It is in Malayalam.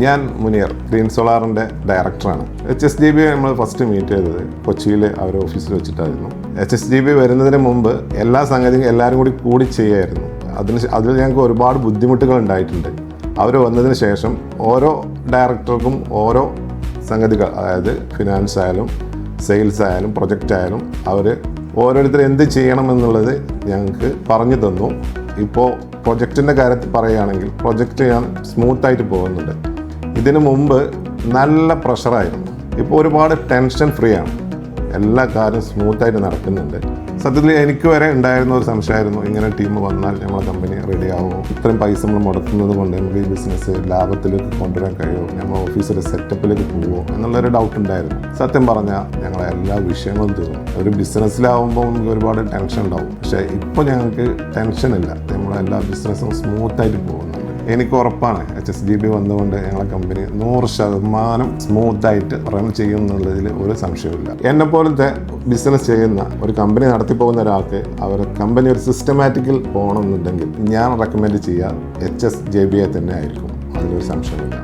ഞാൻ മുനീർ, ഗ്രീൻ സോളാറിൻ്റെ ഡയറക്ടറാണ്. HSGB നമ്മൾ ഫസ്റ്റ് മീറ്റ് ചെയ്തത് കൊച്ചിയിൽ അവരുടെ ഓഫീസിൽ വെച്ചിട്ടായിരുന്നു. HSGB വരുന്നതിന് മുമ്പ് എല്ലാ സംഗതിയും എല്ലാവരും കൂടി ചെയ്യായിരുന്നു. അതിൽ ഞങ്ങൾക്ക് ഒരുപാട് ബുദ്ധിമുട്ടുകൾ ഉണ്ടായിട്ടുണ്ട്. അവർ വന്നതിന് ശേഷം ഓരോ ഡയറക്ടർക്കും ഓരോ സംഗതികൾ, അതായത് ഫിനാൻസ് ആയാലും സെയിൽസ് ആയാലും പ്രൊജക്റ്റ് ആയാലും അവർ ഓരോരുത്തർ എന്ത് ചെയ്യണമെന്നുള്ളത് ഞങ്ങൾക്ക് പറഞ്ഞു തന്നു. ഇപ്പോൾ പ്രൊജക്റ്റിൻ്റെ കാര്യത്തിൽ പറയുകയാണെങ്കിൽ പ്രൊജക്റ്റ് ഞാൻ സ്മൂത്തായിട്ട് പോകുന്നുണ്ട്. ഇതിനു മുമ്പ് നല്ല പ്രഷറായിരുന്നു. ഇപ്പോൾ ഒരുപാട് ടെൻഷൻ ഫ്രീ ആണ്. എല്ലാ കാര്യം സ്മൂത്തായിട്ട് നടക്കുന്നുണ്ട്. സത്യത്തിൽ എനിക്ക് വരെ ഉണ്ടായിരുന്ന ഒരു സംശയമായിരുന്നു, ഇങ്ങനെ ടീം വന്നാൽ നമ്മളെ കമ്പനി റെഡി ആവുമോ, ഇത്രയും പൈസ നമ്മൾ മുടക്കുന്നത് കൊണ്ട് നമുക്ക് ഈ ബിസിനസ് ലാഭത്തിലേക്ക് കൊണ്ടുവരാൻ കഴിയുമോ, നമ്മൾ ഓഫീസിലെ സെറ്റപ്പിലേക്ക് പോകുമോ എന്നുള്ളൊരു ഡൗട്ട് ഉണ്ടായിരുന്നു. സത്യം പറഞ്ഞാൽ ഞങ്ങളെ എല്ലാ വിഷയങ്ങളും തീർന്നു. ഒരു ബിസിനസ്സിലാവുമ്പോൾ നമുക്ക് ഒരുപാട് ടെൻഷൻ ഉണ്ടാവും. പക്ഷേ ഇപ്പോൾ ഞങ്ങൾക്ക് ടെൻഷനില്ല. നമ്മളെല്ലാ ബിസിനസ്സും സ്മൂത്തായിട്ട് പോകുന്നുണ്ട്. എനിക്ക് ഉറപ്പാണ് HSGB വന്നുകൊണ്ട് ഞങ്ങളെ കമ്പനി 100% സ്മൂത്തായിട്ട് റൺ ചെയ്യും എന്നുള്ളതിൽ ഒരു സംശയമില്ല. എന്നെ പോലത്തെ ബിസിനസ് ചെയ്യുന്ന ഒരു കമ്പനി നടത്തിപ്പോകുന്ന ഒരാൾക്ക് അവരുടെ കമ്പനി ഒരു സിസ്റ്റമാറ്റിക്കിൽ പോകണമെന്നുണ്ടെങ്കിൽ ഞാൻ റെക്കമെൻഡ് ചെയ്യുക HSGB തന്നെ ആയിരിക്കും. അതിലൊരു സംശയമില്ല.